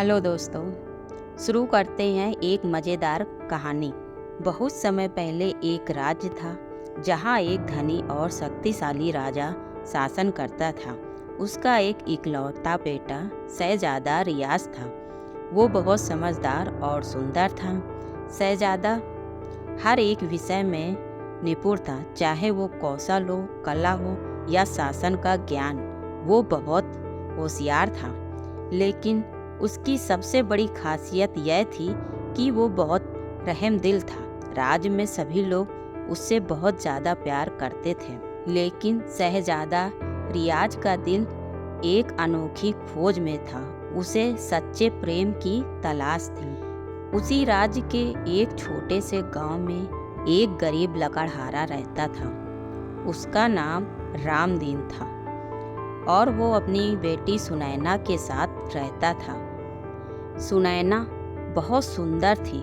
Hello दोस्तों, शुरू करते हैं एक मज़ेदार कहानी। बहुत समय पहले एक राज्य था जहाँ एक धनी और शक्तिशाली राजा शासन करता था। उसका एक इकलौता बेटा शहजादा रियाज था। वो बहुत समझदार और सुंदर था। शहजादा हर एक विषय में निपुण था, चाहे वो कौशल हो, कला हो या शासन का ज्ञान। वो बहुत होशियार था, लेकिन उसकी सबसे बड़ी खासियत यह थी कि वो बहुत रहमदिल था। राज्य में सभी लोग उससे बहुत ज़्यादा प्यार करते थे, लेकिन शहजादा रियाज का दिल एक अनोखी खोज में था। उसे सच्चे प्रेम की तलाश थी। उसी राज्य के एक छोटे से गांव में एक गरीब लकड़हारा रहता था। उसका नाम रामदीन था और वो अपनी बेटी सुनैना के साथ रहता था। सुनैना बहुत सुंदर थी।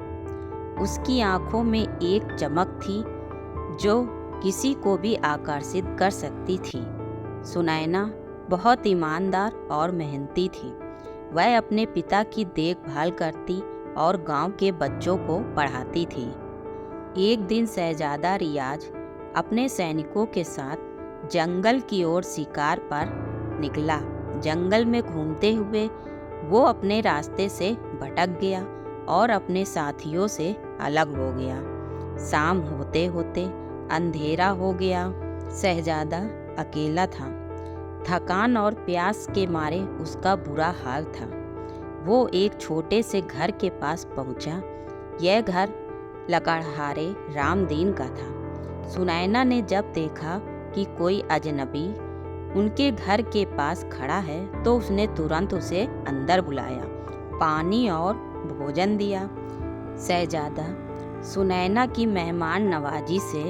उसकी आंखों में एक चमक थी जो किसी को भी आकर्षित कर सकती थी। सुनैना बहुत ईमानदार और मेहनती थी। वह अपने पिता की देखभाल करती और गांव के बच्चों को पढ़ाती थी। एक दिन शहजादा रियाज अपने सैनिकों के साथ जंगल की ओर शिकार पर निकला। जंगल में घूमते हुए वो अपने रास्ते से भटक गया और अपने साथियों से अलग हो गया। शाम होते होते अंधेरा हो गया। शहजादा अकेला था। थकान और प्यास के मारे उसका बुरा हाल था। वो एक छोटे से घर के पास पहुंचा। यह घर लकड़हारे रामदीन का था। सुनैना ने जब देखा कि कोई अजनबी उनके घर के पास खड़ा है तो उसने तुरंत उसे अंदर बुलाया, पानी और भोजन दिया। शहजादा सुनैना की मेहमान नवाजी से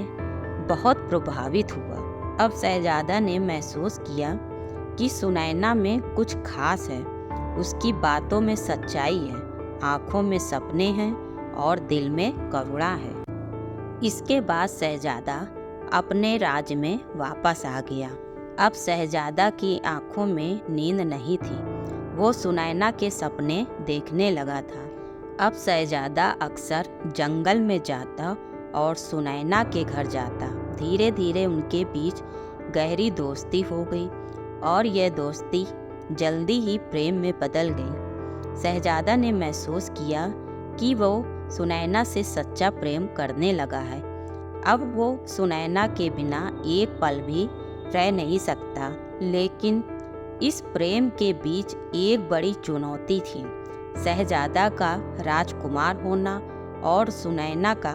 बहुत प्रभावित हुआ। अब शहजादा ने महसूस किया कि सुनैना में कुछ खास है। उसकी बातों में सच्चाई है, आंखों में सपने हैं और दिल में करुणा है। इसके बाद शहजादा अपने राज्य में वापस आ गया। अब शहजादा की आंखों में नींद नहीं थी। वो सुनैना के सपने देखने लगा था। अब शहजादा अक्सर जंगल में जाता और सुनैना के घर जाता। धीरे धीरे उनके बीच गहरी दोस्ती हो गई और यह दोस्ती जल्दी ही प्रेम में बदल गई। शहजादा ने महसूस किया कि वो सुनैना से सच्चा प्रेम करने लगा है। अब वो सुनैना के बिना एक पल भी रह नहीं सकता। लेकिन इस प्रेम के बीच एक बड़ी चुनौती थी। शहजादा का राजकुमार होना और सुनैना का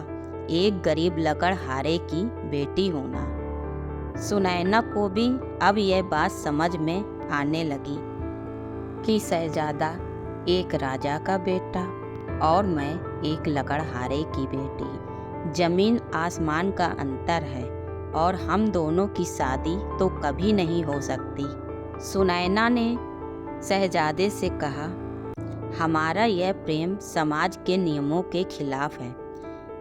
एक गरीब लकड़हारे की बेटी होना। सुनैना को भी अब यह बात समझ में आने लगी कि शहजादा एक राजा का बेटा और मैं एक लकड़हारे की बेटी। जमीन आसमान का अंतर है और हम दोनों की शादी तो कभी नहीं हो सकती। सुनैना ने शहजादे से कहा, हमारा यह प्रेम समाज के नियमों के खिलाफ है।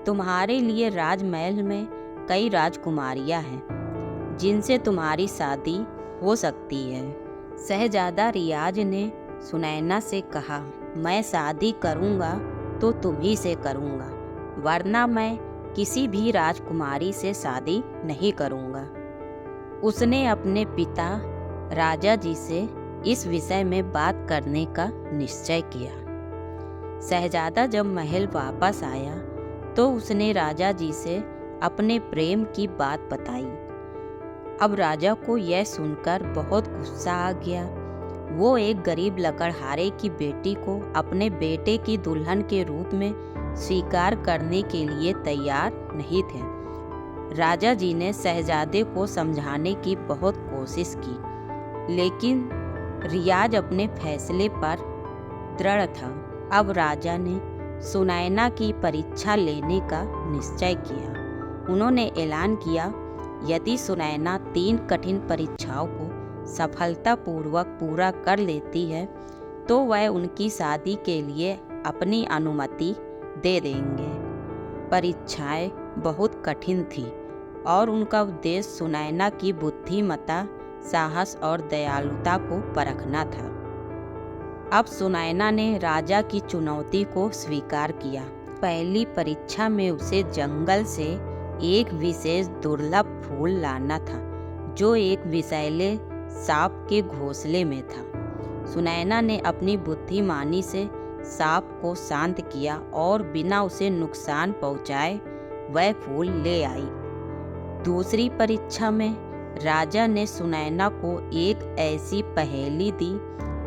तुम्हारे लिए राजमहल में कई राजकुमारियां हैं जिनसे तुम्हारी शादी हो सकती है। शहजादा रियाज ने सुनैना से कहा, मैं शादी करूंगा तो तुम्ही से करूंगा, वरना मैं किसी भी राजकुमारी से शादी नहीं करूंगा। उसने अपने पिता राजा जी से इस विषय में बात करने का निश्चय किया। शहजादा जब महल वापस आया तो उसने राजा जी से अपने प्रेम की बात बताई। अब राजा को यह सुनकर बहुत गुस्सा आ गया। वो एक गरीब लकड़हारे की बेटी को अपने बेटे की दुल्हन के रूप में स्वीकार करने के लिए तैयार नहीं थे। राजा जी ने शहजादे को समझाने की बहुत कोशिश की, लेकिन रियाज अपने फैसले पर दृढ़ था। अब राजा ने सुनैना की परीक्षा लेने का निश्चय किया। उन्होंने ऐलान किया, यदि सुनैना 3 कठिन परीक्षाओं को सफलतापूर्वक पूरा कर लेती है तो वह उनकी शादी के लिए अपनी अनुमति दे देंगे। परीक्षाएं बहुत कठिन थी और उनका उद्देश्य सुनैना की बुद्धिमत्ता, साहस और दयालुता को परखना था। अब सुनैना ने राजा की चुनौती को स्वीकार किया। पहली परीक्षा में उसे जंगल से एक विशेष दुर्लभ फूल लाना था, जो एक विषैले सांप के घोंसले में था। सुनैना ने अपनी बुद्धिमानी से सांप को शांत किया और बिना उसे नुकसान पहुंचाए वह फूल ले आई। दूसरी परीक्षा में राजा ने सुनैना को एक ऐसी पहेली दी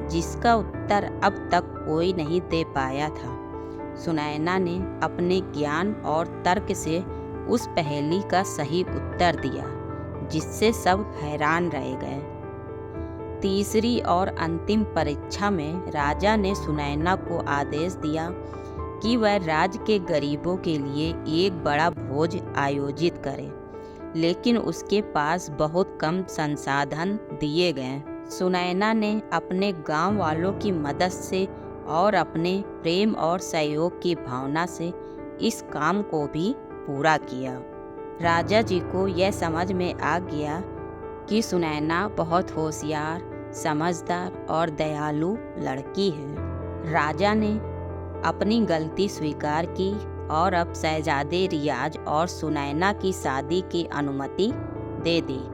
जिसका उत्तर अब तक कोई नहीं दे पाया था। सुनैना ने अपने ज्ञान और तर्क से उस पहेली का सही उत्तर दिया, जिससे सब हैरान रह गए। तीसरी और अंतिम परीक्षा में राजा ने सुनैना को आदेश दिया कि वह राज्य के गरीबों के लिए एक बड़ा भोज आयोजित करे, लेकिन उसके पास बहुत कम संसाधन दिए गए। सुनैना ने अपने गांव वालों की मदद से और अपने प्रेम और सहयोग की भावना से इस काम को भी पूरा किया। राजा जी को यह समझ में आ गया कि सुनैना बहुत होशियार, समझदार और दयालु लड़की है। राजा ने अपनी गलती स्वीकार की और अब शहजादे रियाज और सुनैना की शादी की अनुमति दे दी।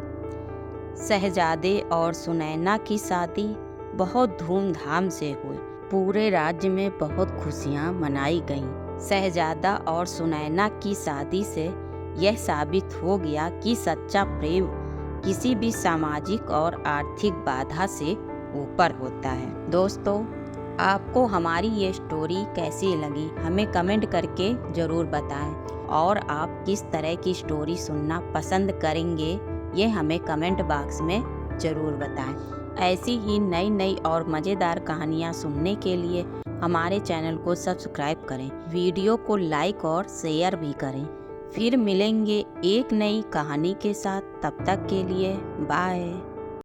शहजादे और सुनैना की शादी बहुत धूमधाम से हुई। पूरे राज्य में बहुत खुशियां मनाई गईं। शहजादा और सुनैना की शादी से यह साबित हो गया कि सच्चा प्रेम किसी भी सामाजिक और आर्थिक बाधा से ऊपर होता है। दोस्तों, आपको हमारी ये स्टोरी कैसी लगी हमें कमेंट करके ज़रूर बताएं, और आप किस तरह की स्टोरी सुनना पसंद करेंगे ये हमें कमेंट बॉक्स में ज़रूर बताएं। ऐसी ही नई नई और मज़ेदार कहानियाँ सुनने के लिए हमारे चैनल को सब्सक्राइब करें, वीडियो को लाइक और शेयर भी करें। फिर मिलेंगे एक नई कहानी के साथ, तब तक के लिए बाय।